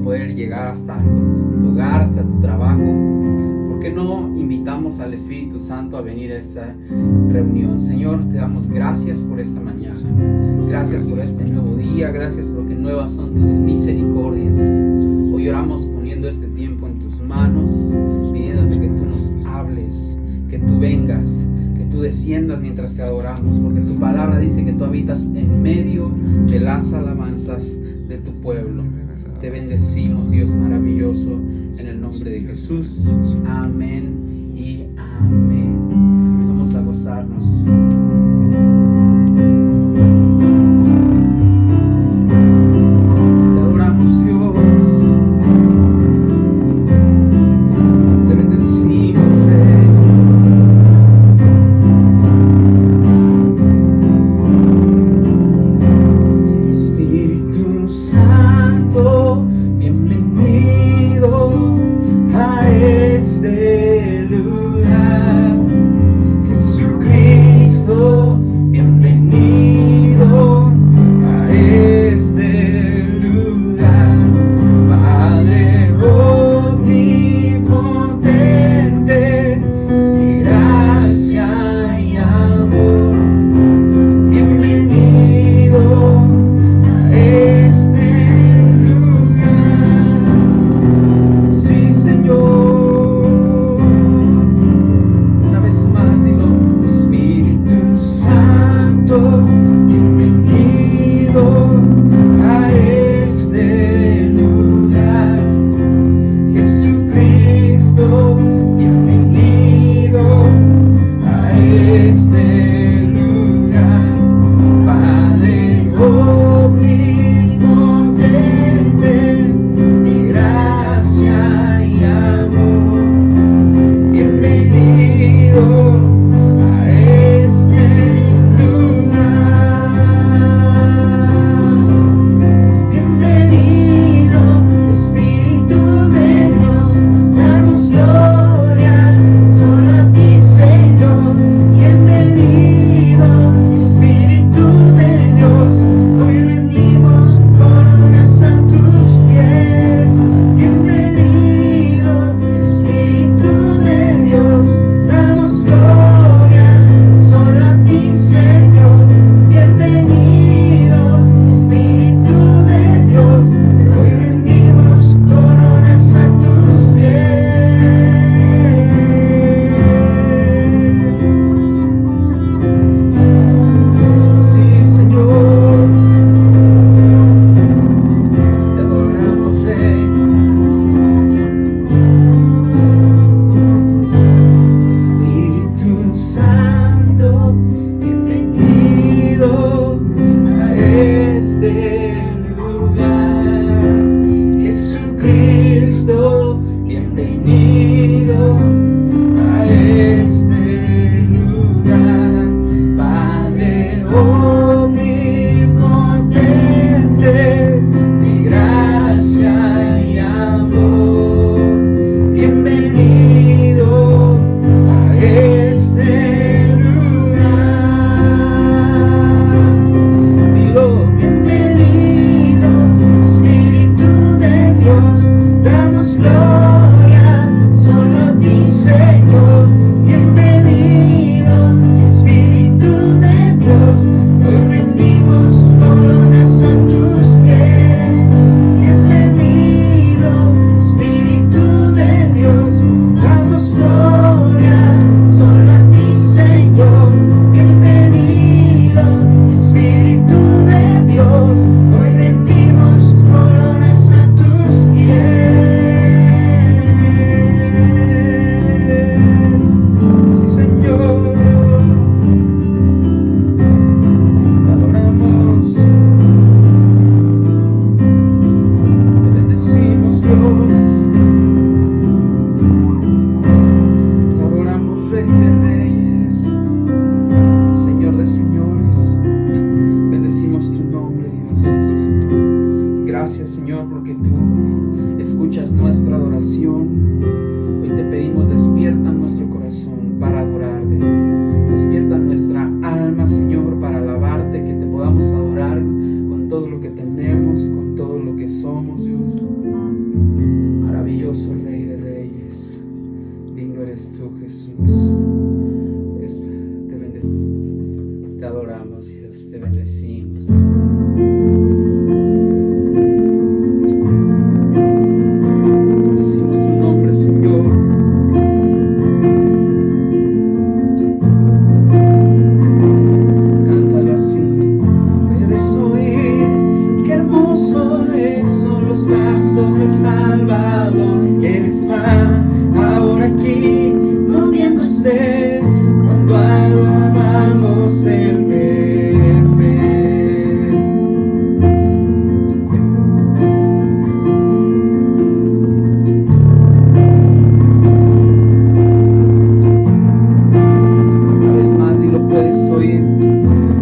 poder llegar hasta tu hogar, hasta tu trabajo, ¿por qué no invitamos al Espíritu Santo a venir a esta reunión? Señor, te damos gracias por esta mañana. Gracias por este nuevo día. Gracias porque nuevas son tus misericordias. Hoy oramos poniendo este tiempo en tus manos, pidiéndote que tú nos hables, que tú vengas, que tú desciendas mientras te adoramos, porque tu palabra dice que tú habitas en medio de las alabanzas de tu pueblo. Te bendecimos, Dios maravilloso, en el nombre de Jesús. Amén y amén. Vamos a gozarnos. todo lo que tenemos, con todo lo que somos, Dios. eres tú, Jesús. Te adoramos, Dios, te bendecimos. Bendecimos tu nombre, Señor. Cántale así. Puedes oír qué hermosos son los pasos del Salvador. Él está ahora aquí moviéndose cuando alabamos el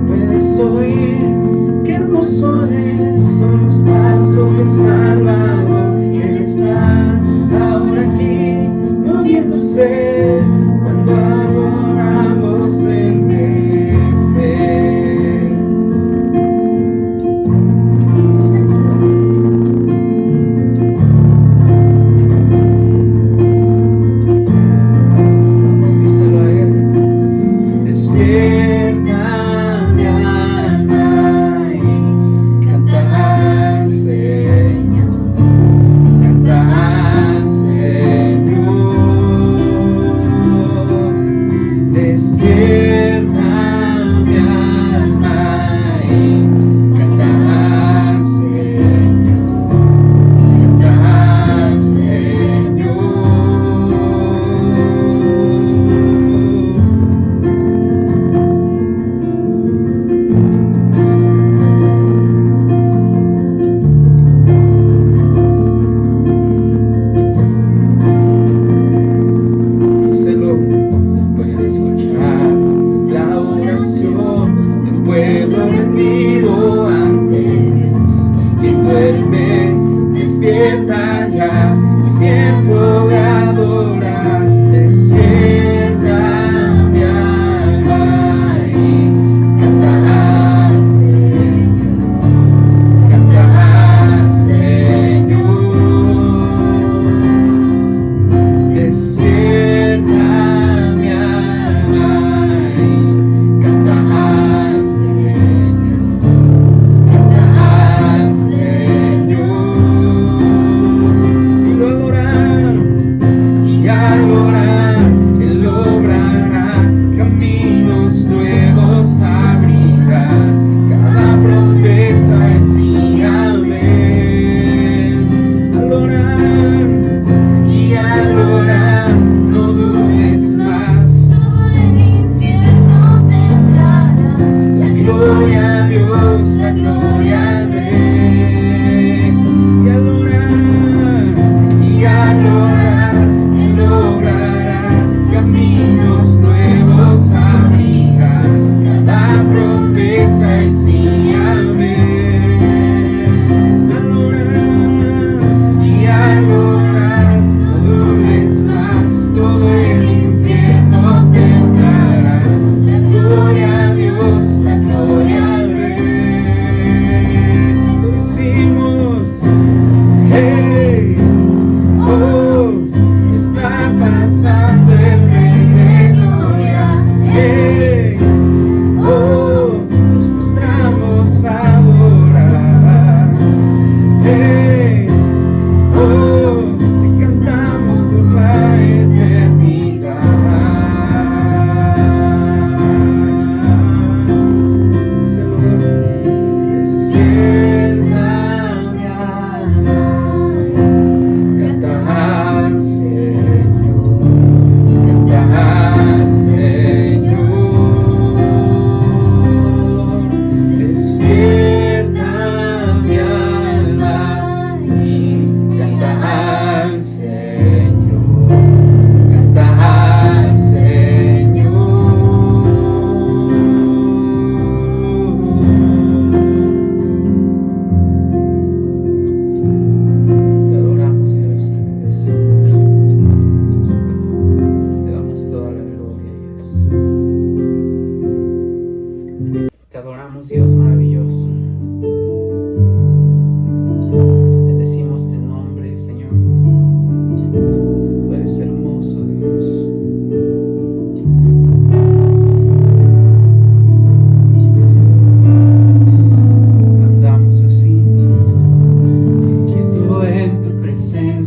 puedes oír qué hermosos son los pasos del Salvador. Él está ahora aquí moviéndose cuando adoramos en fe. Vamos, díselo a él. Despierta mi alma y canta al Señor, canta al Señor. Despierta mi alma y canta al Señor, canta al Señor. Puede escuchar la oración del pueblo rendido ante Dios. Quien duerme, despierta ya, es tiempo de adorar. Despierta mi alma y canta al Señor, canta al Señor. Despierta mi alma y canta al Señor, canta al Señor. Y lo adorar, y al orar, Él obrará, caminos nuevos abrirá, cada promesa es sí, amén. Al orar, y al orar, no dudes más, Todo el infierno temblará. la gloria a Dios, la gloria al Rey. Y al orar, Él obrará, caminos nuevos abrirá, cada promesa es sí, amén. Al orar, y al orar,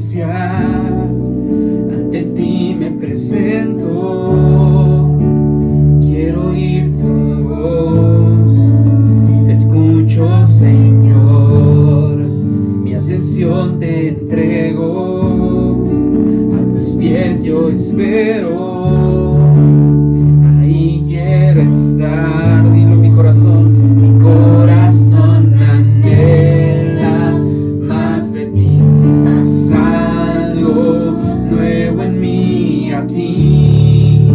presencia, ante ti me presento. Quiero oír tu voz, te escucho, Señor. Mi atención te entrego, a tus pies yo espero. Ahí quiero estar, dilo, mi corazón anhela más de ti. Haz algo nuevo en mí, a ti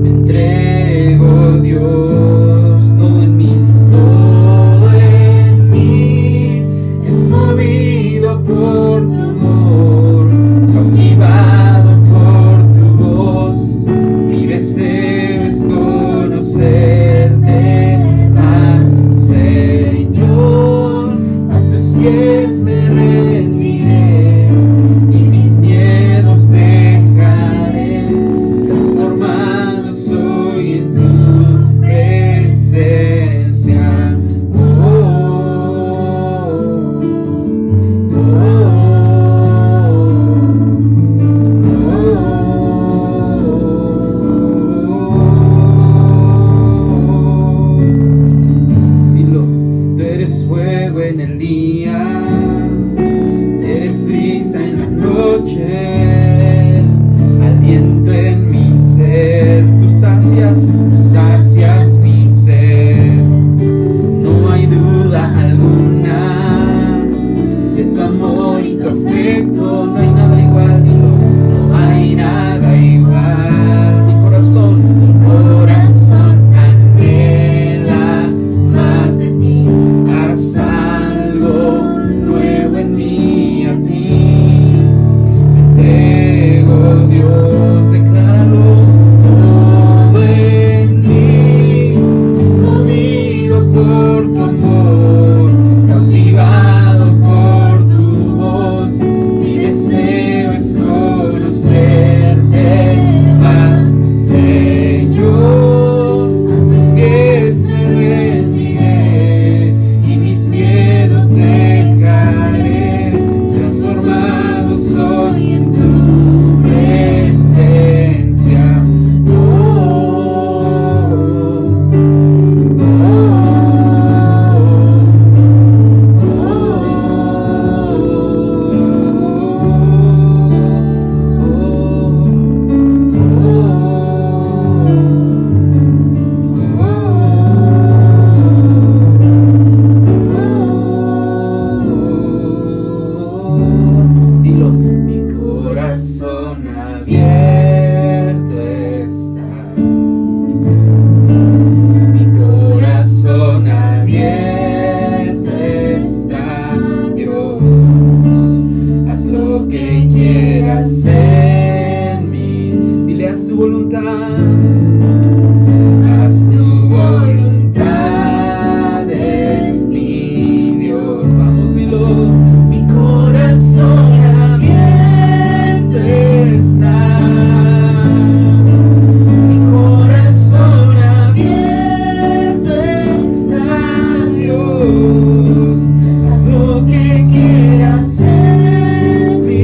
me entrego, Dios. Todo en mí es movido por tu amor, cautivado por tu voz. Mi deseo es conocerte más, Señor. A tus pies me rendiré y mis miedos dejaré. Transformado soy en tu presencia. Dilo, tú eres fuego en el día, eres brisa en la noche, aliento en mi ser. Tú sacias mi ser. No hay duda alguna de tu amor y tu afecto. No hay nada igual, dilo, no hay nada igual. Mi corazón anhela más de ti. Haz algo nuevo en mí, a ti me entrego, Dios. Decláralo. Todo en mí es movido por tu amor, cautivado por tu voz. Mi deseo es conocerte más, Señor. A tus pies me rendiré y mis miedos dejaré. Transformado soy en tu presencia. Dilo, mi corazón abierto está. Mi corazón abierto está, Dios. Haz lo que quieras en mí. Dile, haz tu voluntad. Haz tu voluntad en mí, Dios. Vamos, dilo. Mi corazón abierto está. Mi corazón abierto está, Dios. Haz lo que quieras en mí.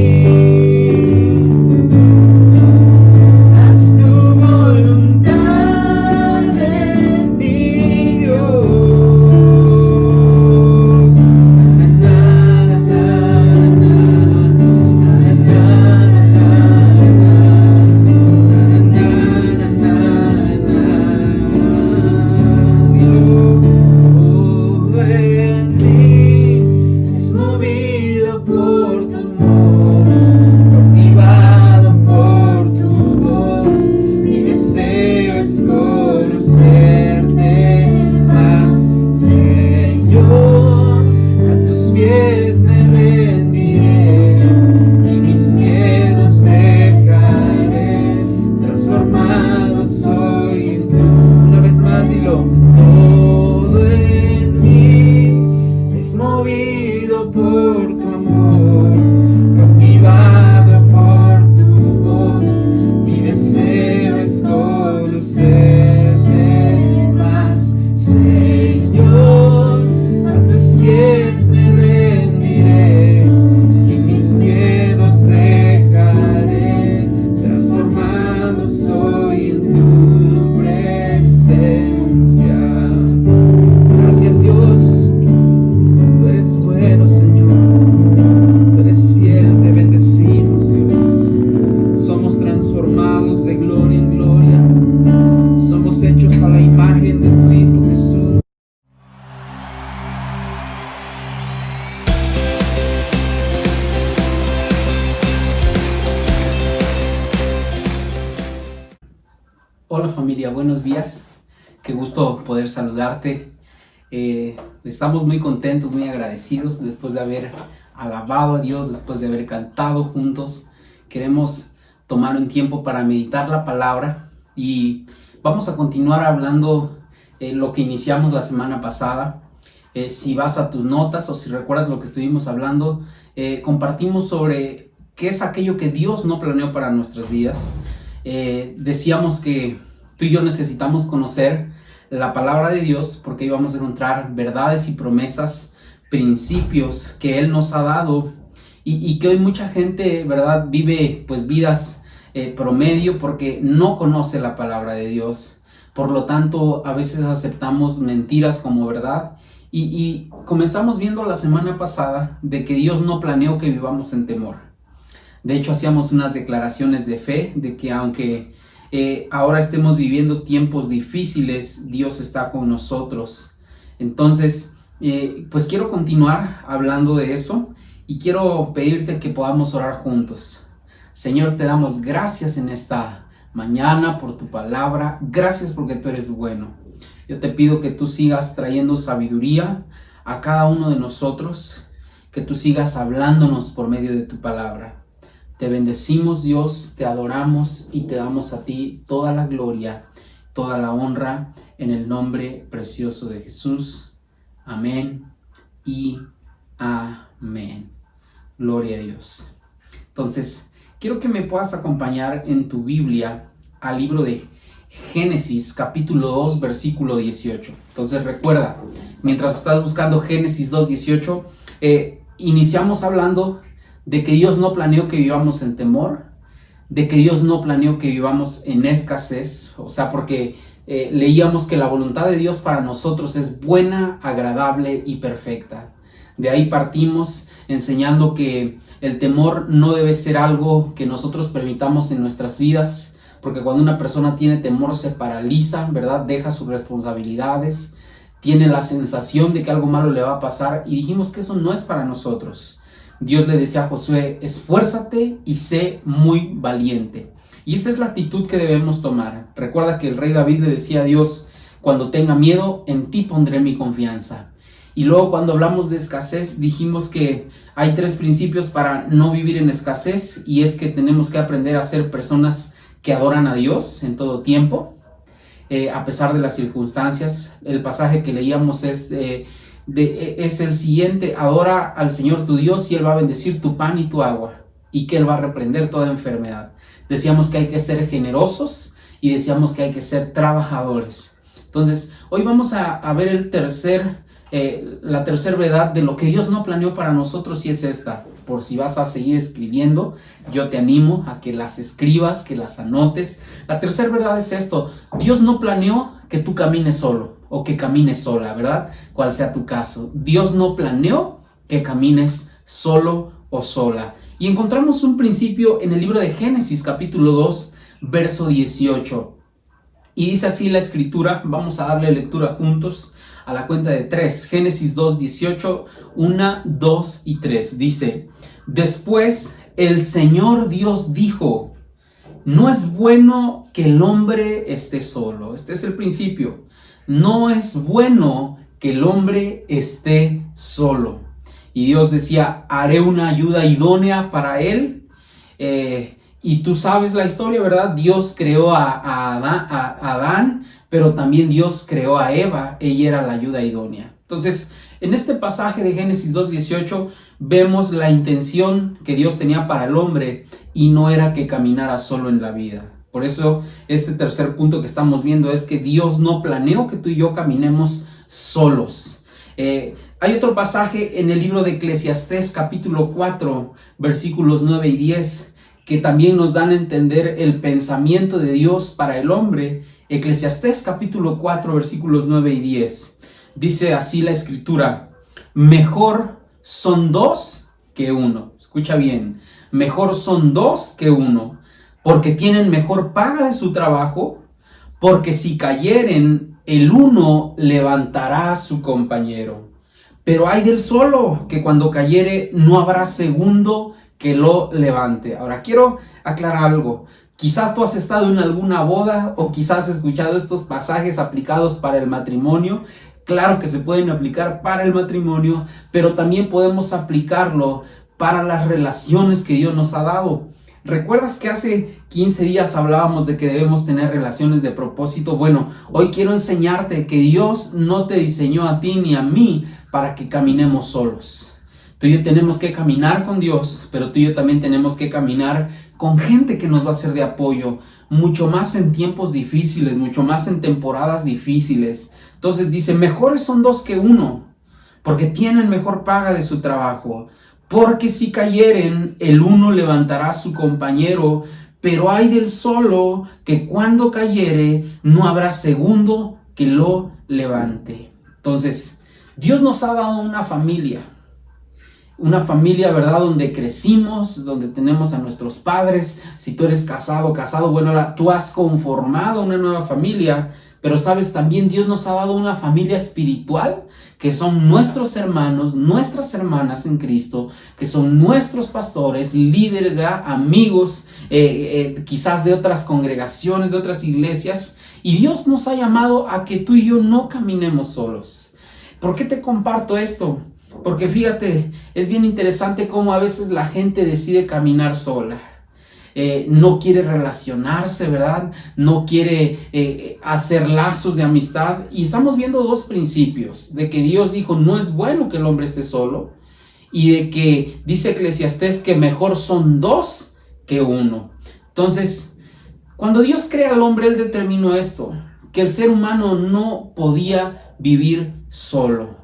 Hola familia, buenos días. Qué gusto poder saludarte. Estamos muy contentos, muy agradecidos después de haber alabado a Dios, después de haber cantado juntos. Queremos tomar un tiempo para meditar la palabra y vamos a continuar hablando lo que iniciamos la semana pasada. Si vas a tus notas o si recuerdas lo que estuvimos hablando, compartimos sobre qué es aquello que Dios no planeó para nuestras vidas. Decíamos que tú y yo necesitamos conocer la palabra de Dios porque ahí vamos a encontrar verdades y promesas, principios que Él nos ha dado y que hoy mucha gente, ¿verdad?, vive pues vidas promedio porque no conoce la palabra de Dios. Por lo tanto, a veces aceptamos mentiras como verdad y comenzamos viendo la semana pasada de que Dios no planeó que vivamos en temor. De hecho, hacíamos unas declaraciones de fe de que aunque ahora estemos viviendo tiempos difíciles, Dios está con nosotros. Entonces, pues quiero continuar hablando de eso y quiero pedirte que podamos orar juntos. Señor, te damos gracias en esta mañana por tu palabra. Gracias porque tú eres bueno. Yo te pido que tú sigas trayendo sabiduría a cada uno de nosotros, que tú sigas hablándonos por medio de tu palabra. Te bendecimos, Dios, te adoramos y te damos a ti toda la gloria, toda la honra en el nombre precioso de Jesús. Amén y amén. Gloria a Dios. Entonces, quiero que me puedas acompañar en tu Biblia al libro de Génesis, capítulo 2, versículo 18. Entonces recuerda, mientras estás buscando Génesis 2, 18, iniciamos hablando de que Dios no planeó que vivamos en temor, de que Dios no planeó que vivamos en escasez, o sea, porque leíamos que la voluntad de Dios para nosotros es buena, agradable y perfecta. De ahí partimos enseñando que el temor no debe ser algo que nosotros permitamos en nuestras vidas, porque cuando una persona tiene temor se paraliza, ¿verdad? Deja sus responsabilidades, tiene la sensación de que algo malo le va a pasar y dijimos que eso no es para nosotros. Dios le decía a Josué, esfuérzate y sé muy valiente. Y esa es la actitud que debemos tomar. Recuerda que el rey David le decía a Dios, cuando tenga miedo, en ti pondré mi confianza. Y luego cuando hablamos de escasez, dijimos que hay 3 principios para no vivir en escasez, y es que tenemos que aprender a ser personas que adoran a Dios en todo tiempo, a pesar de las circunstancias. El pasaje que leíamos es el siguiente: adora al Señor tu Dios y Él va a bendecir tu pan y tu agua, y que Él va a reprender toda enfermedad. Decíamos que hay que ser generosos y decíamos que hay que ser trabajadores. Entonces, hoy vamos a ver la tercera verdad de lo que Dios no planeó para nosotros, y es esta. Por si vas a seguir escribiendo, yo te animo a que las escribas, que las anotes. La tercera verdad es esto: Dios no planeó que tú camines solo o que camines sola, ¿verdad? Cual sea tu caso. Dios no planeó que camines solo o sola. Y encontramos un principio en el libro de Génesis, capítulo 2, verso 18. Y dice así la escritura, vamos a darle lectura juntos a la cuenta de 3. Génesis 2, 18, 1, 2 y 3. Dice, después el Señor Dios dijo, no es bueno que el hombre esté solo. Este es el principio. No es bueno que el hombre esté solo. Y Dios decía, haré una ayuda idónea para él. Y tú sabes la historia, ¿verdad? Dios creó a Adán, pero también Dios creó a Eva. Ella era la ayuda idónea. Entonces, en este pasaje de Génesis 2:18 vemos la intención que Dios tenía para el hombre y no era que caminara solo en la vida. Por eso, este tercer punto que estamos viendo es que Dios no planeó que tú y yo caminemos solos. Hay otro pasaje en el libro de Eclesiastés, capítulo 4, versículos 9 y 10, que también nos dan a entender el pensamiento de Dios para el hombre. Eclesiastés capítulo 4 versículos 9 y 10. Dice así la escritura: mejor son 2 que 1. Escucha bien. Mejor son 2 que 1, porque tienen mejor paga de su trabajo, porque si cayeren, el uno levantará a su compañero. Pero hay del solo, que cuando cayere no habrá segundo que lo levante. Ahora quiero aclarar algo. Quizás tú has estado en alguna boda o quizás has escuchado estos pasajes aplicados para el matrimonio. Claro que se pueden aplicar para el matrimonio, pero también podemos aplicarlo para las relaciones que Dios nos ha dado. ¿Recuerdas que hace 15 días hablábamos de que debemos tener relaciones de propósito? Bueno, hoy quiero enseñarte que Dios no te diseñó a ti ni a mí para que caminemos solos. Tú y yo tenemos que caminar con Dios, pero tú y yo también tenemos que caminar con gente que nos va a ser de apoyo, mucho más en tiempos difíciles, mucho más en temporadas difíciles. Entonces dice, mejores son dos que uno, porque tienen mejor paga de su trabajo. Porque si cayeren, el uno levantará a su compañero, pero hay del solo que cuando cayere, no habrá segundo que lo levante. Entonces, Dios nos ha dado una familia, ¿verdad? Donde crecimos, donde tenemos a nuestros padres. Si tú eres casado, bueno, ahora tú has conformado una nueva familia. Pero sabes, también Dios nos ha dado una familia espiritual, que son nuestros hermanos, nuestras hermanas en Cristo, que son nuestros pastores, líderes, ¿verdad? Amigos, quizás de otras congregaciones, de otras iglesias. Y Dios nos ha llamado a que tú y yo no caminemos solos. ¿Por qué te comparto esto? Porque fíjate, es bien interesante cómo a veces la gente decide caminar sola. No quiere relacionarse, ¿verdad? No quiere hacer lazos de amistad. Y estamos viendo dos principios, de que Dios dijo, no es bueno que el hombre esté solo, y de que dice Eclesiastés que mejor son dos que uno. Entonces, cuando Dios crea al hombre, Él determinó esto, que el ser humano no podía vivir solo.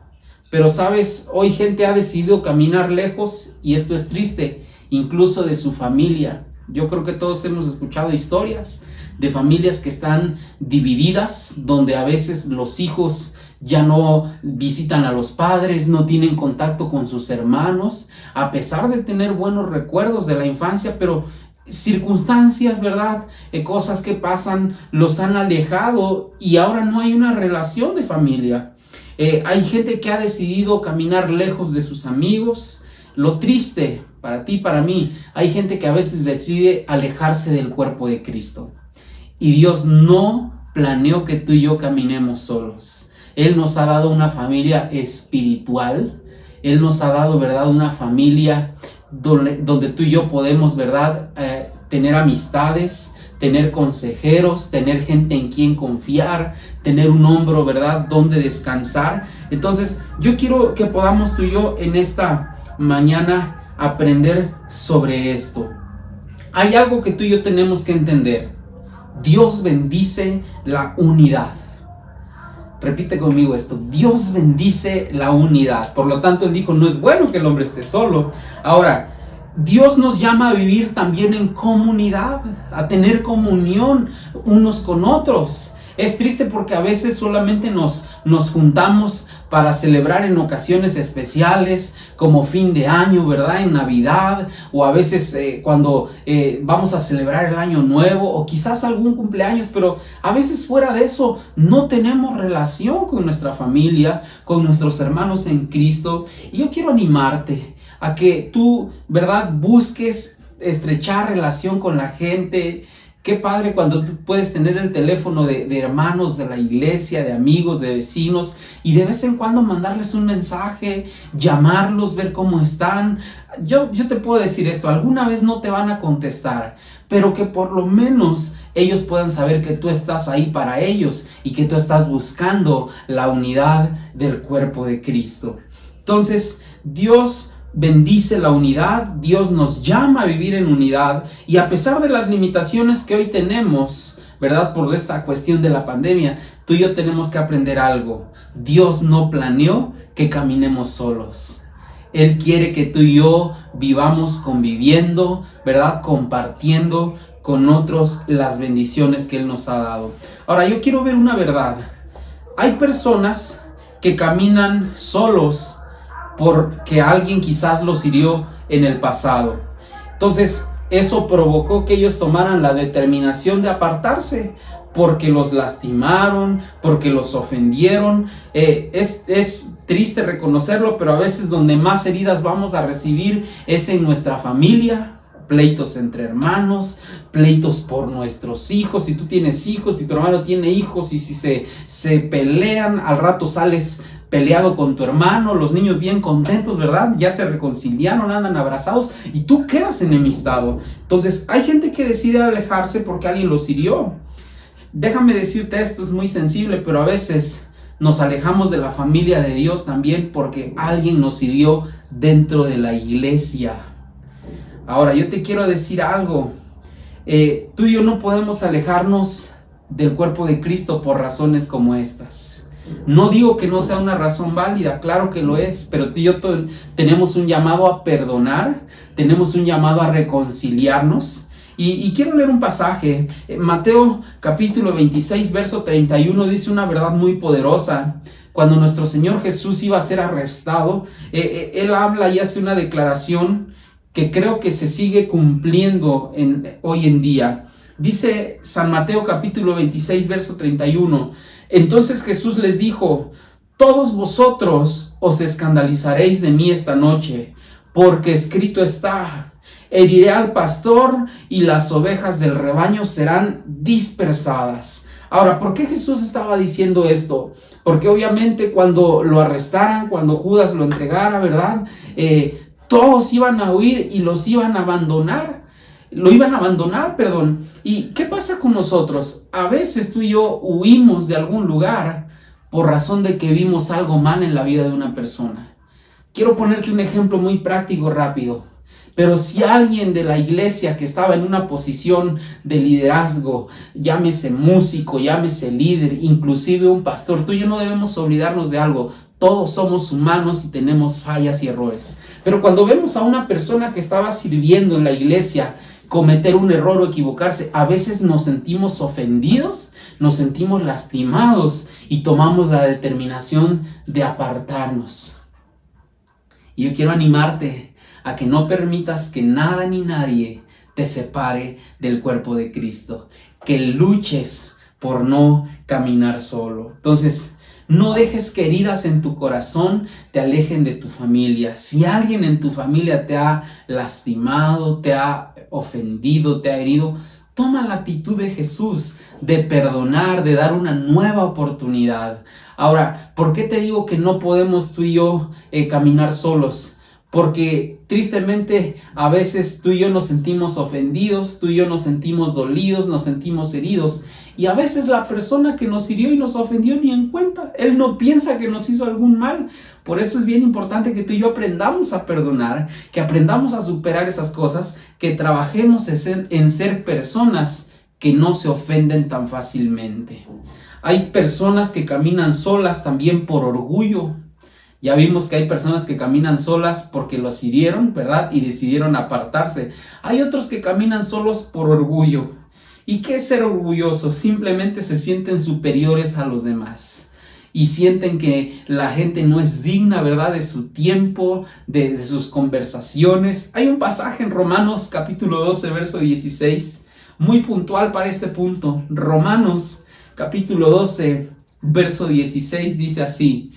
Pero sabes, hoy gente ha decidido caminar lejos, y esto es triste, incluso de su familia. Yo creo que todos hemos escuchado historias de familias que están divididas, donde a veces los hijos ya no visitan a los padres, no tienen contacto con sus hermanos, a pesar de tener buenos recuerdos de la infancia, pero circunstancias, ¿verdad? Cosas que pasan los han alejado y ahora no hay una relación de familia. Hay gente que ha decidido caminar lejos de sus amigos. Lo triste para ti, para mí, hay gente que a veces decide alejarse del cuerpo de Cristo. Y Dios no planeó que tú y yo caminemos solos. Él nos ha dado una familia espiritual. Él nos ha dado, ¿verdad?, una familia donde tú y yo podemos, ¿verdad?, tener amistades, tener consejeros, tener gente en quien confiar, tener un hombro, ¿verdad?, donde descansar. Entonces, yo quiero que podamos tú y yo en esta mañana aprender sobre esto. Hay algo que tú y yo tenemos que entender. Dios bendice la unidad. Repite conmigo esto. Dios bendice la unidad. Por lo tanto, Él dijo, no es bueno que el hombre esté solo. Ahora, Dios nos llama a vivir también en comunidad, a tener comunión unos con otros. Es triste porque a veces solamente nos juntamos para celebrar en ocasiones especiales, como fin de año, ¿verdad? En Navidad, o a veces cuando vamos a celebrar el año nuevo, o quizás algún cumpleaños, pero a veces fuera de eso no tenemos relación con nuestra familia, con nuestros hermanos en Cristo. Y yo quiero animarte a que tú, ¿verdad?, busques estrechar relación con la gente. Qué padre cuando tú puedes tener el teléfono de hermanos de la iglesia, de amigos, de vecinos, y de vez en cuando mandarles un mensaje, llamarlos, ver cómo están. Yo te puedo decir esto, alguna vez no te van a contestar, pero que por lo menos ellos puedan saber que tú estás ahí para ellos y que tú estás buscando la unidad del cuerpo de Cristo. Entonces, Dios bendice la unidad, Dios nos llama a vivir en unidad, y a pesar de las limitaciones que hoy tenemos, ¿verdad?, por esta cuestión de la pandemia, tú y yo tenemos que aprender algo. Dios no planeó que caminemos solos. Él quiere que tú y yo vivamos conviviendo, ¿verdad?, compartiendo con otros las bendiciones que Él nos ha dado. Ahora, yo quiero ver una verdad. Hay personas que caminan solos porque alguien quizás los hirió en el pasado. Entonces, eso provocó que ellos tomaran la determinación de apartarse. porque los lastimaron, porque los ofendieron. Es triste reconocerlo, pero a veces donde más heridas vamos a recibir es en nuestra familia. Pleitos entre hermanos, pleitos por nuestros hijos. Si tú tienes hijos, si tu hermano tiene hijos, y si se pelean, al rato sales peleado con tu hermano, los niños bien contentos, ¿verdad? Ya se reconciliaron, andan abrazados y tú quedas enemistado. Entonces hay gente que decide alejarse porque alguien los hirió. Déjame decirte esto, es muy sensible, pero a veces nos alejamos de la familia de Dios también porque alguien nos hirió dentro de la iglesia. Ahora, yo te quiero decir algo. Tú y yo no podemos alejarnos del cuerpo de Cristo por razones como estas. No digo que no sea una razón válida, claro que lo es, pero tú y yo tenemos un llamado a perdonar, tenemos un llamado a reconciliarnos. Y quiero leer un pasaje. Mateo capítulo 26, verso 31 dice una verdad muy poderosa. Cuando nuestro Señor Jesús iba a ser arrestado, Él habla y hace una declaración que creo que se sigue cumpliendo hoy en día. Dice San Mateo capítulo 26, verso 31. Entonces Jesús les dijo: todos vosotros os escandalizaréis de mí esta noche, porque escrito está: heriré al pastor y las ovejas del rebaño serán dispersadas. Ahora, ¿por qué Jesús estaba diciendo esto? Porque obviamente cuando lo arrestaran, cuando Judas lo entregara, ¿verdad? Todos iban a huir y los iban a abandonar. Lo iban a abandonar, perdón. ¿Y qué pasa con nosotros? A veces tú y yo huimos de algún lugar por razón de que vimos algo mal en la vida de una persona. Quiero ponerte un ejemplo muy práctico, rápido. Pero si alguien de la iglesia que estaba en una posición de liderazgo, llámese músico, llámese líder, inclusive un pastor, tú y yo no debemos olvidarnos de algo. Todos somos humanos y tenemos fallas y errores. Pero cuando vemos a una persona que estaba sirviendo en la iglesia cometer un error o equivocarse, a veces nos sentimos ofendidos, nos sentimos lastimados y tomamos la determinación de apartarnos. Y yo quiero animarte a que no permitas que nada ni nadie te separe del cuerpo de Cristo, que luches por no caminar solo. Entonces, no dejes que heridas en tu corazón te alejen de tu familia. Si alguien en tu familia te ha lastimado, te ha ofendido, te ha herido, toma la actitud de Jesús, de perdonar, de dar una nueva oportunidad. Ahora, ¿por qué te digo que no podemos tú y yo caminar solos? Porque tristemente a veces tú y yo nos sentimos ofendidos, tú y yo nos sentimos dolidos, nos sentimos heridos. Y a veces la persona que nos hirió y nos ofendió ni en cuenta. Él no piensa que nos hizo algún mal. Por eso es bien importante que tú y yo aprendamos a perdonar, que aprendamos a superar esas cosas, que trabajemos en ser personas que no se ofenden tan fácilmente. Hay personas que caminan solas también por orgullo. Ya vimos que hay personas que caminan solas porque los hirieron, ¿verdad? Y decidieron apartarse. Hay otros que caminan solos por orgullo. ¿Y qué es ser orgulloso? Simplemente se sienten superiores a los demás. Y sienten que la gente no es digna, ¿verdad? De su tiempo, de sus conversaciones. Hay un pasaje en Romanos capítulo 12, verso 16, muy puntual para este punto. Romanos capítulo 12, verso 16 dice así: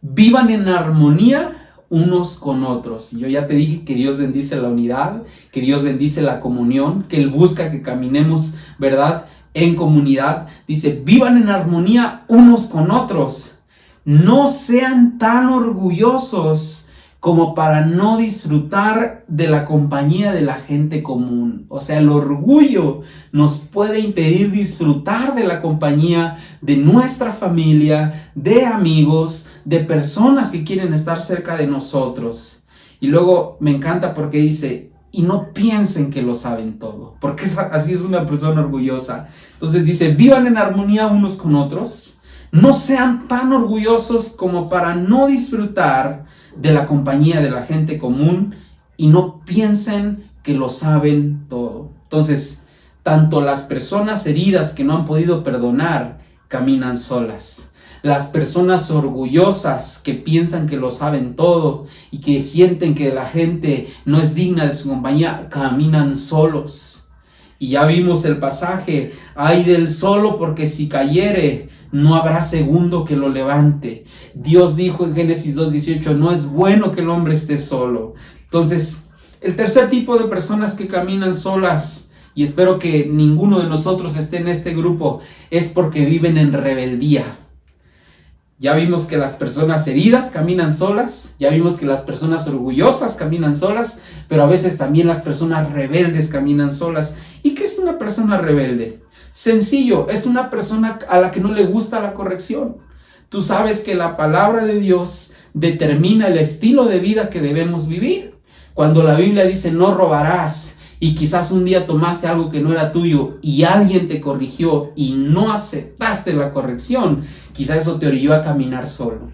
vivan en armonía unos con otros. Yo ya te dije que Dios bendice la unidad, que Dios bendice la comunión, que Él busca que caminemos, ¿verdad?, en comunidad. Dice: vivan en armonía unos con otros. No sean tan orgullosos como para no disfrutar de la compañía de la gente común. O sea, el orgullo nos puede impedir disfrutar de la compañía de nuestra familia, de amigos, de personas que quieren estar cerca de nosotros. Y luego me encanta porque dice: y no piensen que lo saben todo, porque así es una persona orgullosa. Entonces dice: vivan en armonía unos con otros. No sean tan orgullosos como para no disfrutar de la compañía de la gente común y no piensen que lo saben todo. Entonces, tanto las personas heridas que no han podido perdonar caminan solas. Las personas orgullosas que piensan que lo saben todo y que sienten que la gente no es digna de su compañía caminan solos. Y ya vimos el pasaje, ay del solo, porque si cayere, no habrá segundo que lo levante. Dios dijo en Génesis 2:18, no es bueno que el hombre esté solo. Entonces, el tercer tipo de personas que caminan solas, y espero que ninguno de nosotros esté en este grupo, es porque viven en rebeldía. Ya vimos que las personas heridas caminan solas, ya vimos que las personas orgullosas caminan solas, pero a veces también las personas rebeldes caminan solas. ¿Y qué es una persona rebelde? Sencillo, es una persona a la que no le gusta la corrección. Tú sabes que la palabra de Dios determina el estilo de vida que debemos vivir. Cuando la Biblia dice no robarás, y quizás un día tomaste algo que no era tuyo y alguien te corrigió y no aceptaste la corrección, quizás eso te orilló a caminar solo.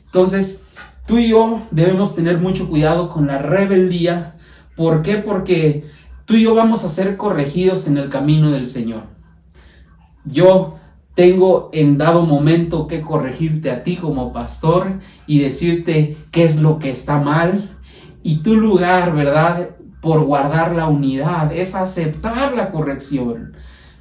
Entonces, tú y yo debemos tener mucho cuidado con la rebeldía. ¿Por qué? Porque tú y yo vamos a ser corregidos en el camino del Señor. Yo tengo en dado momento que corregirte a ti como pastor y decirte qué es lo que está mal. Y tu lugar, ¿verdad?, por guardar la unidad, es aceptar la corrección.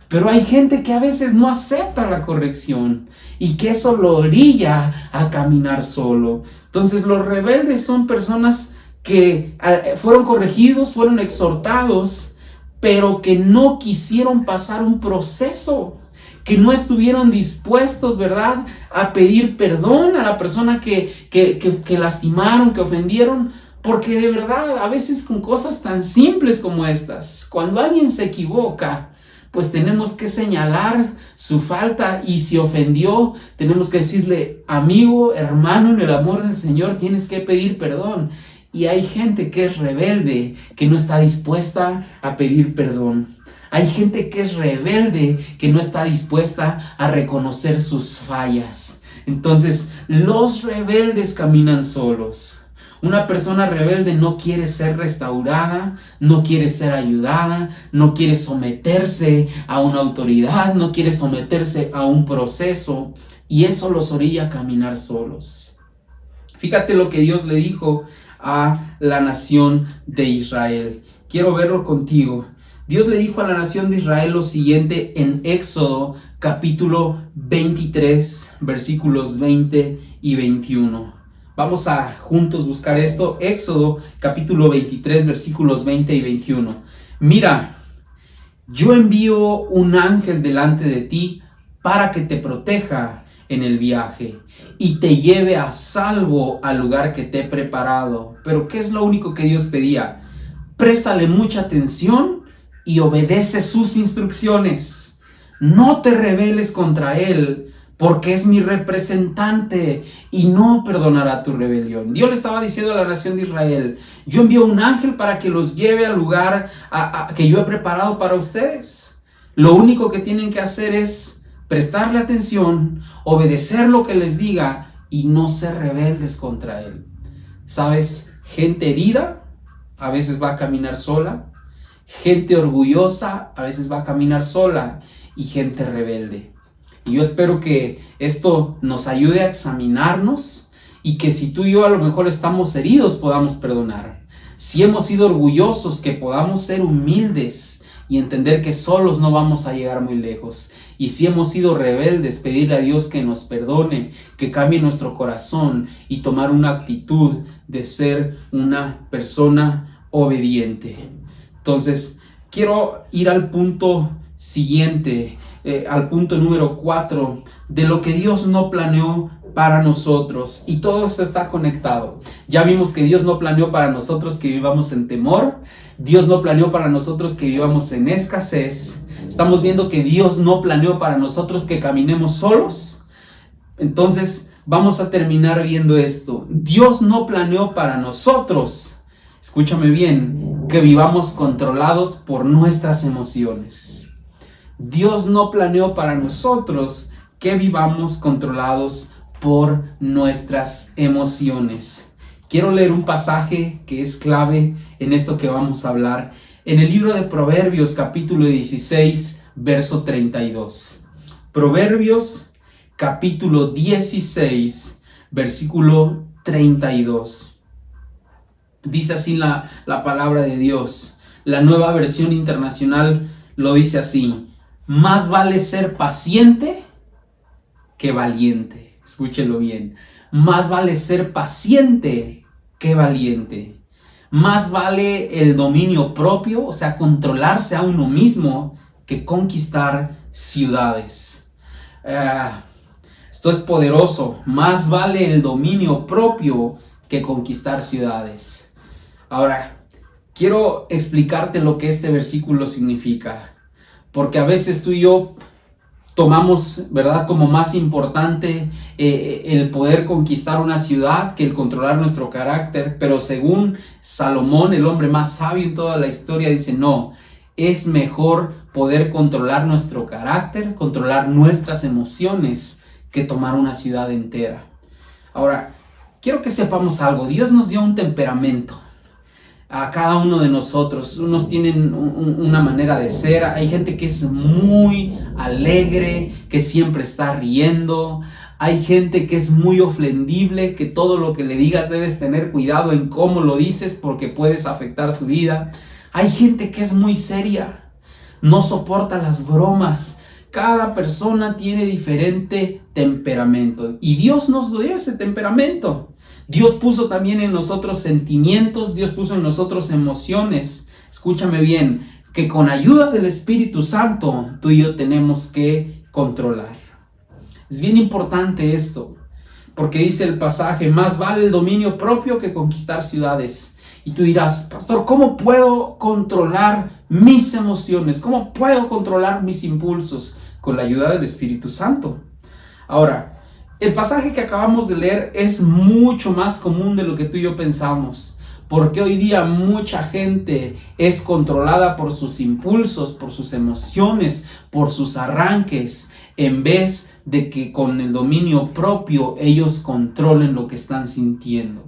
Pero hay gente que a veces no acepta la corrección y que eso lo orilla a caminar solo. Entonces los rebeldes son personas que fueron corregidos, fueron exhortados, pero que no quisieron pasar un proceso, que no estuvieron dispuestos, ¿verdad?, a pedir perdón a la persona que lastimaron, que ofendieron. Porque de verdad, a veces con cosas tan simples como estas, cuando alguien se equivoca, pues tenemos que señalar su falta, y si ofendió, tenemos que decirle, amigo, hermano, en el amor del Señor, tienes que pedir perdón. Y hay gente que es rebelde, que no está dispuesta a pedir perdón. Hay gente que es rebelde, que no está dispuesta a reconocer sus fallas. Entonces, los rebeldes caminan solos. Una persona rebelde no quiere ser restaurada, no quiere ser ayudada, no quiere someterse a una autoridad, no quiere someterse a un proceso, y eso los orilla a caminar solos. Fíjate lo que Dios le dijo a la nación de Israel. Quiero verlo contigo. Dios le dijo a la nación de Israel lo siguiente en Éxodo capítulo 23, versículos 20 y 21. Vamos a juntos buscar esto. Éxodo capítulo 23, versículos 20 y 21. Mira, yo envío un ángel delante de ti para que te proteja en el viaje y te lleve a salvo al lugar que te he preparado. Pero ¿qué es lo único que Dios pedía? Préstale mucha atención y obedece sus instrucciones. No te rebeles contra él, porque es mi representante y no perdonará tu rebelión. Dios le estaba diciendo a la nación de Israel, yo envío un ángel para que los lleve al lugar que yo he preparado para ustedes. Lo único que tienen que hacer es prestarle atención, obedecer lo que les diga y no ser rebeldes contra él. ¿Sabes? Gente herida a veces va a caminar sola, gente orgullosa a veces va a caminar sola, y gente rebelde. Y yo espero que esto nos ayude a examinarnos, y que si tú y yo a lo mejor estamos heridos podamos perdonar. Si hemos sido orgullosos, que podamos ser humildes y entender que solos no vamos a llegar muy lejos. Y si hemos sido rebeldes, pedirle a Dios que nos perdone, que cambie nuestro corazón y tomar una actitud de ser una persona obediente. Entonces, quiero ir al punto siguiente, al punto número 4, de lo que Dios no planeó para nosotros. Y todo esto está conectado. Ya vimos que Dios no planeó para nosotros que vivamos en temor. Dios no planeó para nosotros que vivamos en escasez. Estamos viendo que Dios no planeó para nosotros que caminemos solos. Entonces vamos a terminar viendo esto. Dios no planeó para nosotros, escúchame bien, que vivamos controlados por nuestras emociones. Dios no planeó para nosotros que vivamos controlados por nuestras emociones. Quiero leer un pasaje que es clave en esto que vamos a hablar. En el libro de Proverbios, capítulo 16, verso 32. Proverbios, capítulo 16, versículo 32. Dice así la palabra de Dios. La Nueva Versión Internacional lo dice así: más vale ser paciente que valiente. Escúchelo bien. Más vale ser paciente que valiente. Más vale el dominio propio, o sea, controlarse a uno mismo, que conquistar ciudades. Esto es poderoso. Más vale el dominio propio que conquistar ciudades. Ahora, quiero explicarte lo que este versículo significa, porque a veces tú y yo tomamos, ¿verdad?, como más importante el poder conquistar una ciudad que el controlar nuestro carácter. Pero según Salomón, el hombre más sabio en toda la historia, dice: no, es mejor poder controlar nuestro carácter, controlar nuestras emociones, que tomar una ciudad entera. Ahora, quiero que sepamos algo. Dios nos dio un temperamento a cada uno de nosotros. Unos tienen una manera de ser. Hay gente que es muy alegre, que siempre está riendo. Hay gente que es muy ofendible, que todo lo que le digas debes tener cuidado en cómo lo dices, porque puedes afectar su vida. Hay gente que es muy seria, no soporta las bromas. Cada persona tiene diferente temperamento y Dios nos dio ese temperamento. Dios puso también en nosotros sentimientos, Dios puso en nosotros emociones. Escúchame bien, que con ayuda del Espíritu Santo tú y yo tenemos que controlar. Es bien importante esto, porque dice el pasaje: más vale el dominio propio que conquistar ciudades. Y tú dirás: pastor, ¿cómo puedo controlar mis emociones? ¿Cómo puedo controlar mis impulsos? Con la ayuda del Espíritu Santo. Ahora, el pasaje que acabamos de leer es mucho más común de lo que tú y yo pensamos, porque hoy día mucha gente es controlada por sus impulsos, por sus emociones, por sus arranques, en vez de que con el dominio propio ellos controlen lo que están sintiendo.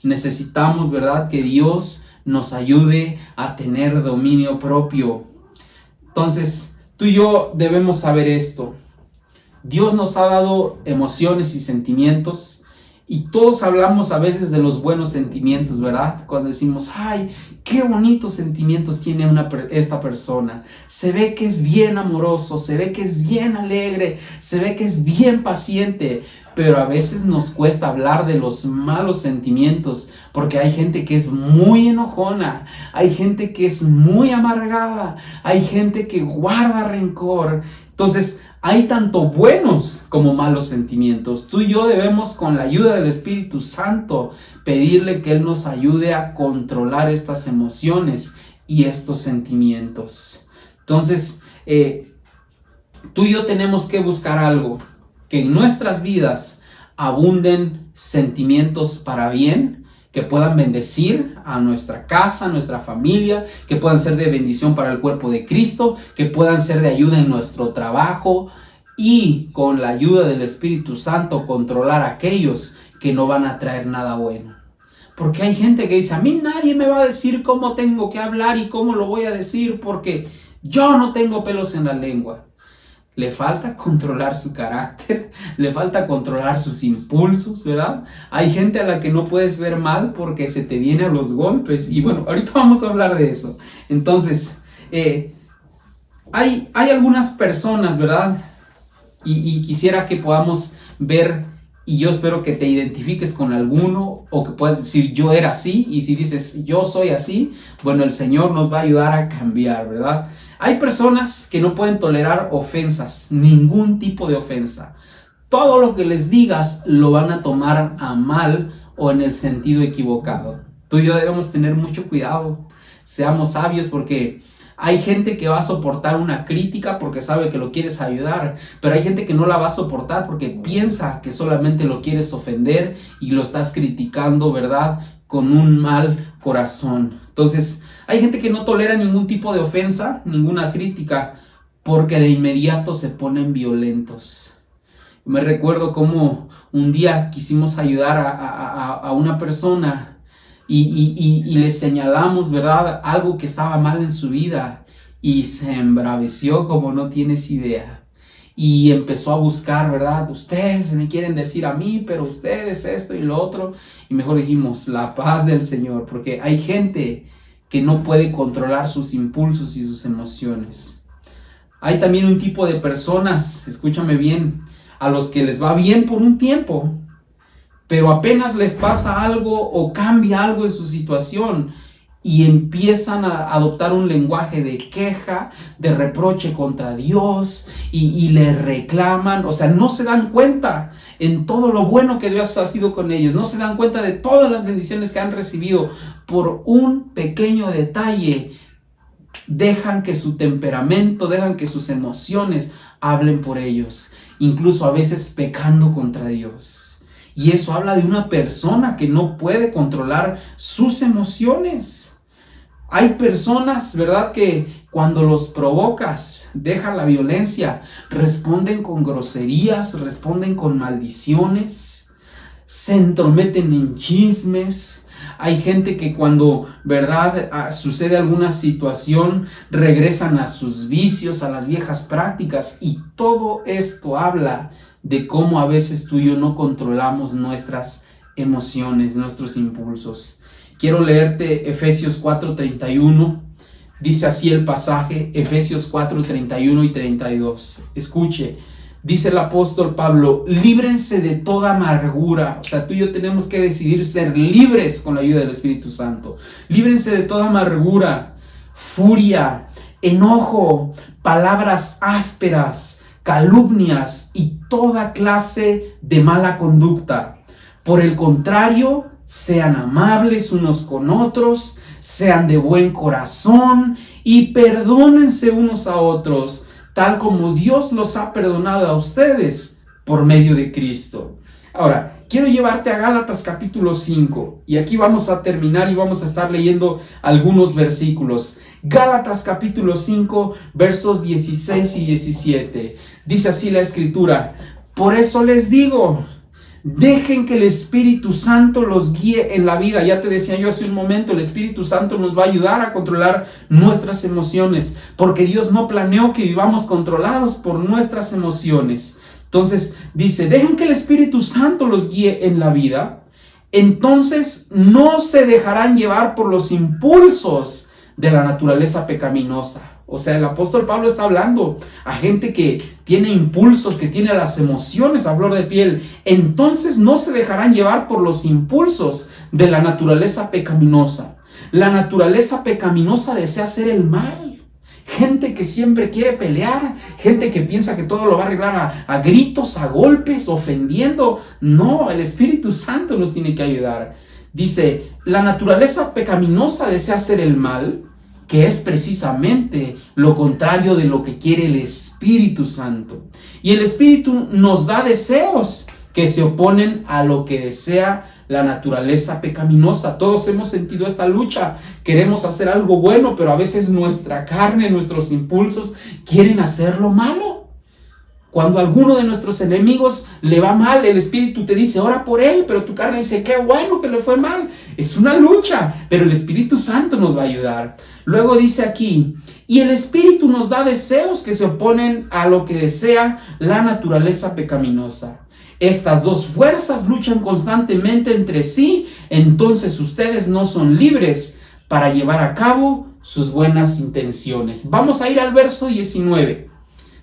Necesitamos, ¿verdad?, que Dios nos ayude a tener dominio propio. Entonces, tú y yo debemos saber esto. Dios nos ha dado emociones y sentimientos, y todos hablamos a veces de los buenos sentimientos, ¿verdad? Cuando decimos: ay, qué bonitos sentimientos tiene esta persona. Se ve que es bien amoroso, se ve que es bien alegre, se ve que es bien paciente. Pero a veces nos cuesta hablar de los malos sentimientos, porque hay gente que es muy enojona, hay gente que es muy amargada, hay gente que guarda rencor. Entonces, hay tanto buenos como malos sentimientos. Tú y yo debemos, con la ayuda del Espíritu Santo, pedirle que Él nos ayude a controlar estas emociones y estos sentimientos. Entonces, tú y yo tenemos que buscar algo: que en nuestras vidas abunden sentimientos para bien, que puedan bendecir a nuestra casa, a nuestra familia, que puedan ser de bendición para el cuerpo de Cristo, que puedan ser de ayuda en nuestro trabajo, y con la ayuda del Espíritu Santo controlar a aquellos que no van a traer nada bueno. Porque hay gente que dice: a mí nadie me va a decir cómo tengo que hablar y cómo lo voy a decir, porque yo no tengo pelos en la lengua. Le falta controlar su carácter, le falta controlar sus impulsos, ¿verdad? Hay gente a la que no puedes ver mal porque se te viene a los golpes. Y bueno, ahorita vamos a hablar de eso. Entonces, hay algunas personas, ¿verdad? Y quisiera que podamos ver, y yo espero que te identifiques con alguno, o que puedas decir: yo era así. Y si dices: yo soy así, bueno, el Señor nos va a ayudar a cambiar, ¿verdad? Hay personas que no pueden tolerar ofensas, ningún tipo de ofensa. Todo lo que les digas lo van a tomar a mal o en el sentido equivocado. Tú y yo debemos tener mucho cuidado. Seamos sabios, porque hay gente que va a soportar una crítica porque sabe que lo quieres ayudar, pero hay gente que no la va a soportar porque piensa que solamente lo quieres ofender y lo estás criticando, ¿verdad?, con un mal corazón. Entonces, hay gente que no tolera ningún tipo de ofensa, ninguna crítica, porque de inmediato se ponen violentos. Me recuerdo cómo un día quisimos ayudar a una persona y le señalamos, ¿verdad?, algo que estaba mal en su vida, y se embraveció como no tienes idea. Y empezó a buscar, ¿verdad? Ustedes me quieren decir a mí, pero ustedes esto y lo otro. Y mejor dijimos: la paz del Señor, porque hay gente que no puede controlar sus impulsos y sus emociones. Hay también un tipo de personas, escúchame bien, a los que les va bien por un tiempo, pero apenas les pasa algo o cambia algo en su situación y empiezan a adoptar un lenguaje de queja, de reproche contra Dios y le reclaman, o sea, no se dan cuenta en todo lo bueno que Dios ha sido con ellos, no se dan cuenta de todas las bendiciones que han recibido por un pequeño detalle. Dejan que su temperamento, dejan que sus emociones hablen por ellos, incluso a veces pecando contra Dios. Y eso habla de una persona que no puede controlar sus emociones. Hay personas, ¿verdad?, que cuando los provocas, dejan la violencia, responden con groserías, responden con maldiciones, se entrometen en chismes. Hay gente que cuando, ¿verdad?, sucede alguna situación, regresan a sus vicios, a las viejas prácticas, y todo esto habla de cómo a veces tú y yo no controlamos nuestras emociones, nuestros impulsos. Quiero leerte Efesios 4:31, dice así el pasaje, Efesios 4:31 y 32. Escuche, dice el apóstol Pablo: líbrense de toda amargura. O sea, tú y yo tenemos que decidir ser libres con la ayuda del Espíritu Santo. Líbrense de toda amargura, furia, enojo, palabras ásperas, calumnias y toda clase de mala conducta. Por el contrario, sean amables unos con otros, sean de buen corazón y perdónense unos a otros, tal como Dios los ha perdonado a ustedes por medio de Cristo. Ahora, quiero llevarte a Gálatas capítulo 5, y aquí vamos a terminar y vamos a estar leyendo algunos versículos. Gálatas capítulo 5, versos 16 y 17. Dice así la Escritura: por eso les digo, dejen que el Espíritu Santo los guíe en la vida. Ya te decía yo hace un momento, el Espíritu Santo nos va a ayudar a controlar nuestras emociones, porque Dios no planeó que vivamos controlados por nuestras emociones. Entonces dice, dejen que el Espíritu Santo los guíe en la vida, entonces no se dejarán llevar por los impulsos de la naturaleza pecaminosa. O sea, el apóstol Pablo está hablando a gente que tiene impulsos, que tiene las emociones a flor de piel. Entonces no se dejarán llevar por los impulsos de la naturaleza pecaminosa. La naturaleza pecaminosa desea hacer el mal. Gente que siempre quiere pelear, gente que piensa que todo lo va a arreglar a gritos, a golpes, ofendiendo. No, el Espíritu Santo nos tiene que ayudar. Dice, la naturaleza pecaminosa desea hacer el mal, que es precisamente lo contrario de lo que quiere el Espíritu Santo. Y el Espíritu nos da deseos que se oponen a lo que desea la naturaleza pecaminosa. Todos hemos sentido esta lucha. Queremos hacer algo bueno, pero a veces nuestra carne, nuestros impulsos quieren hacer lo malo. Cuando a alguno de nuestros enemigos le va mal, el Espíritu te dice, ora por él, pero tu carne dice, qué bueno que le fue mal. Es una lucha, pero el Espíritu Santo nos va a ayudar. Luego dice aquí, y el Espíritu nos da deseos que se oponen a lo que desea la naturaleza pecaminosa. Estas dos fuerzas luchan constantemente entre sí, entonces ustedes no son libres para llevar a cabo sus buenas intenciones. Vamos a ir al verso 19.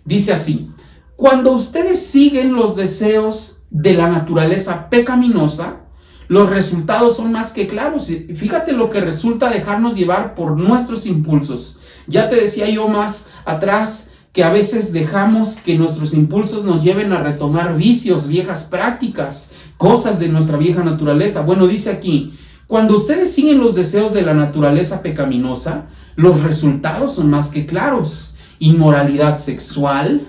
Dice así, cuando ustedes siguen los deseos de la naturaleza pecaminosa, los resultados son más que claros. Fíjate lo que resulta dejarnos llevar por nuestros impulsos. Ya te decía yo más atrás que a veces dejamos que nuestros impulsos nos lleven a retomar vicios, viejas prácticas, cosas de nuestra vieja naturaleza. Bueno, dice aquí, cuando ustedes siguen los deseos de la naturaleza pecaminosa, los resultados son más que claros. Inmoralidad sexual,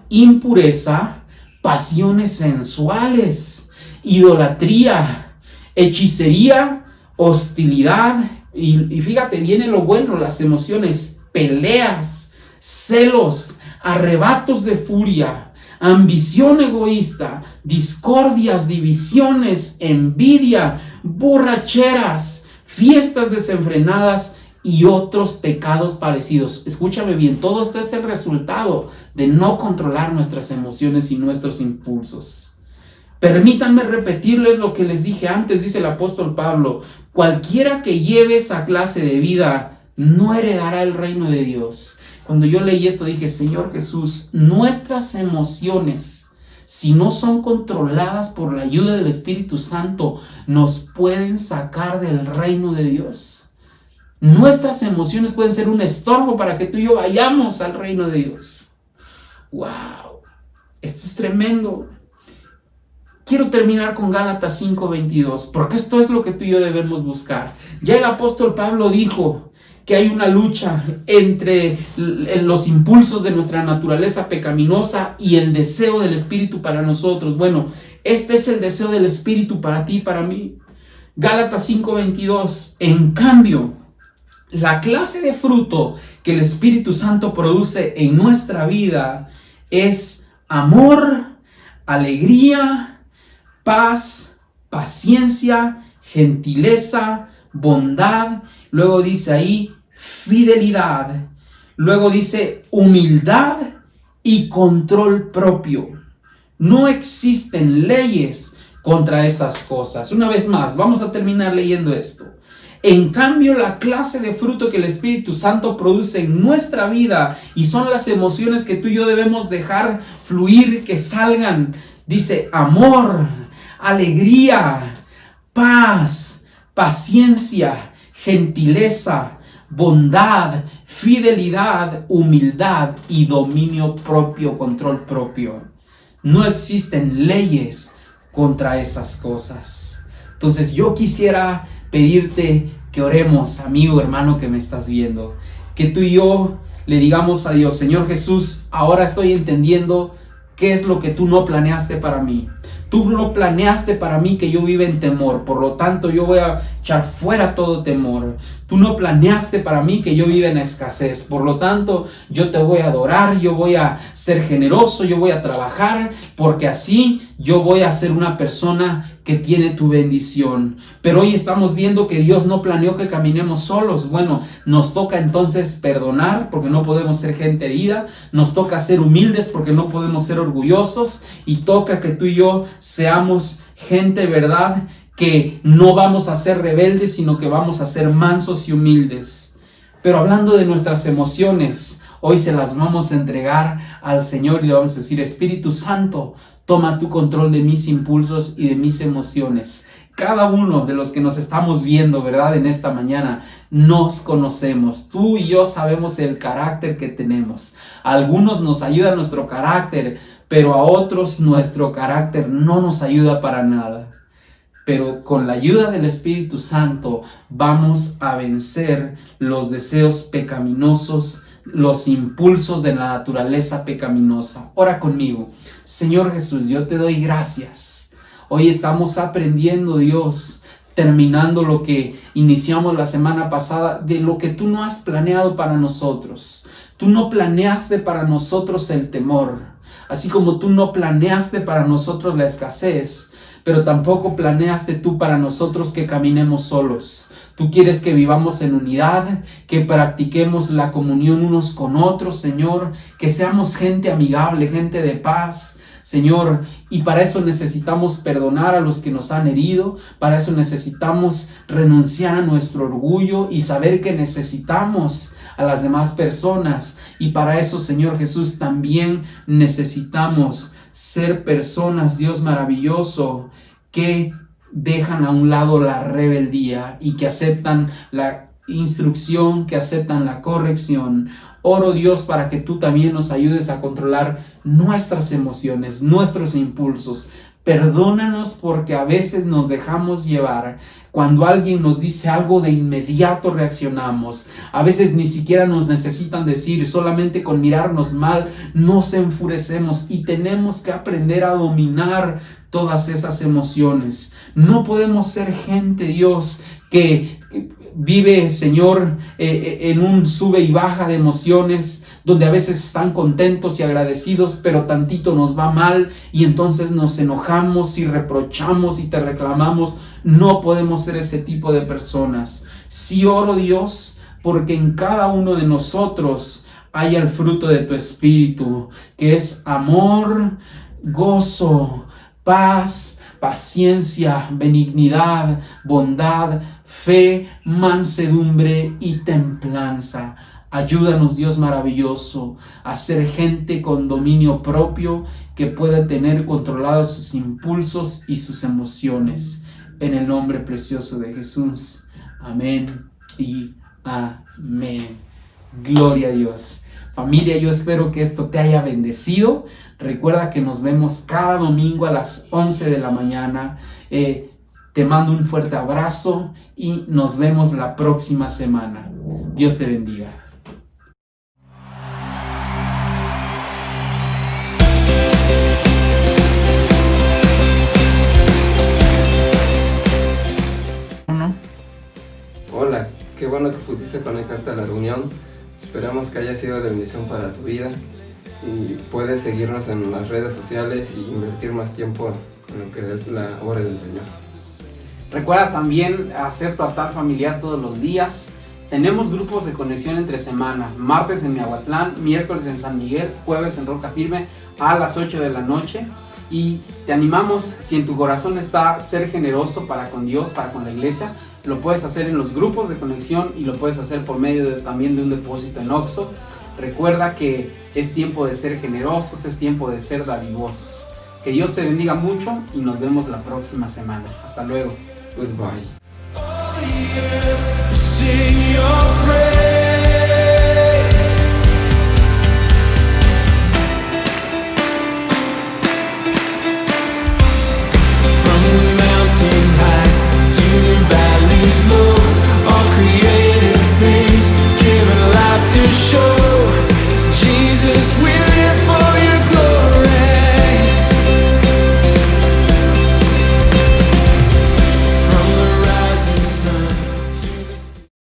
impureza, pasiones sensuales, idolatría, hechicería, hostilidad, y fíjate, viene lo bueno, las emociones, peleas, celos, arrebatos de furia, ambición egoísta, discordias, divisiones, envidia, borracheras, fiestas desenfrenadas y otros pecados parecidos. Escúchame bien, todo esto es el resultado de no controlar nuestras emociones y nuestros impulsos. Permítanme repetirles lo que les dije antes, dice el apóstol Pablo: cualquiera que lleve esa clase de vida no heredará el reino de Dios. Cuando yo leí esto dije: Señor Jesús, nuestras emociones, si no son controladas por la ayuda del Espíritu Santo, nos pueden sacar del reino de Dios. Nuestras emociones pueden ser un estorbo para que tú y yo vayamos al reino de Dios. ¡Wow! Esto es tremendo. Quiero terminar con Gálatas 5:22, porque esto es lo que tú y yo debemos buscar. Ya el apóstol Pablo dijo que hay una lucha entre los impulsos de nuestra naturaleza pecaminosa y el deseo del Espíritu para nosotros. Bueno, este es el deseo del Espíritu para ti y para mí. Gálatas 5:22. En cambio, la clase de fruto que el Espíritu Santo produce en nuestra vida es amor, alegría, paz, paciencia, gentileza, bondad. Luego dice ahí fidelidad. Luego dice humildad y control propio. No existen leyes contra esas cosas. Una vez más, vamos a terminar leyendo esto. En cambio, la clase de fruto que el Espíritu Santo produce en nuestra vida, y son las emociones que tú y yo debemos dejar fluir, que salgan, dice amor, alegría, paz, paciencia, gentileza, bondad, fidelidad, humildad y dominio propio, control propio. No existen leyes contra esas cosas. Entonces yo quisiera pedirte que oremos, amigo, hermano que me estás viendo, que tú y yo le digamos a Dios: Señor Jesús, ahora estoy entendiendo qué es lo que tú no planeaste para mí. Tú no planeaste para mí que yo viva en temor, por lo tanto yo voy a echar fuera todo temor. Tú no planeaste para mí que yo viva en escasez, por lo tanto yo te voy a adorar, yo voy a ser generoso, yo voy a trabajar, porque así yo voy a ser una persona que tiene tu bendición. Pero hoy estamos viendo que Dios no planeó que caminemos solos. Bueno, nos toca entonces perdonar, porque no podemos ser gente herida. Nos toca ser humildes, porque no podemos ser orgullosos. Y toca que tú y yo seamos gente, ¿verdad?, que no vamos a ser rebeldes, sino que vamos a ser mansos y humildes. Pero hablando de nuestras emociones, hoy se las vamos a entregar al Señor y le vamos a decir: Espíritu Santo, toma tu control de mis impulsos y de mis emociones. Cada uno de los que nos estamos viendo, ¿verdad?, en esta mañana, nos conocemos. Tú y yo sabemos el carácter que tenemos. A algunos nos ayuda nuestro carácter, pero a otros nuestro carácter no nos ayuda para nada. Pero con la ayuda del Espíritu Santo vamos a vencer los deseos pecaminosos, los impulsos de la naturaleza pecaminosa. Ora conmigo. Señor Jesús, yo te doy gracias. Hoy estamos aprendiendo, Dios, terminando lo que iniciamos la semana pasada, de lo que tú no has planeado para nosotros. Tú no planeaste para nosotros el temor, así como tú no planeaste para nosotros la escasez, pero tampoco planeaste tú para nosotros que caminemos solos. Tú quieres que vivamos en unidad, que practiquemos la comunión unos con otros, Señor, que seamos gente amigable, gente de paz, Señor, y para eso necesitamos perdonar a los que nos han herido, para eso necesitamos renunciar a nuestro orgullo y saber que necesitamos a las demás personas, y para eso, Señor Jesús, también necesitamos ser personas, Dios maravilloso, que dejan a un lado la rebeldía y que aceptan la instrucción, que aceptan la corrección. Oro, Dios, para que tú también nos ayudes a controlar nuestras emociones, nuestros impulsos. Perdónanos porque a veces nos dejamos llevar. Cuando alguien nos dice algo, de inmediato reaccionamos. A veces ni siquiera nos necesitan decir, solamente con mirarnos mal nos enfurecemos, y tenemos que aprender a dominar todas esas emociones. No podemos ser gente, Dios, que vive, Señor, en un sube y baja de emociones, donde a veces están contentos y agradecidos, pero tantito nos va mal y entonces nos enojamos y reprochamos y te reclamamos. No podemos ser ese tipo de personas. Sí oro, Dios, porque en cada uno de nosotros haya el fruto de tu Espíritu, que es amor, gozo, paz, paciencia, benignidad, bondad, fe, mansedumbre y templanza. Ayúdanos, Dios maravilloso, a ser gente con dominio propio que pueda tener controlados sus impulsos y sus emociones. En el nombre precioso de Jesús. Amén y amén. Gloria a Dios. Familia, yo espero que esto te haya bendecido. Recuerda que nos vemos cada domingo a las 11 de la mañana. Te mando un fuerte abrazo y nos vemos la próxima semana. Dios te bendiga. Hola, qué bueno que pudiste conectarte a la reunión. Esperamos que haya sido de bendición para tu vida y puedes seguirnos en las redes sociales y invertir más tiempo en lo que es la obra del Señor. Recuerda también hacer tu altar familiar todos los días. Tenemos grupos de conexión entre semana, martes en Miahuatlán, miércoles en San Miguel, jueves en Roca Firme a las 8 de la noche. Y te animamos, si en tu corazón está ser generoso para con Dios, para con la iglesia, lo puedes hacer en los grupos de conexión y lo puedes hacer por medio también de un depósito en Oxxo. Recuerda que es tiempo de ser generosos, es tiempo de ser dadivosos. Que Dios te bendiga mucho y nos vemos la próxima semana. Hasta luego. Goodbye.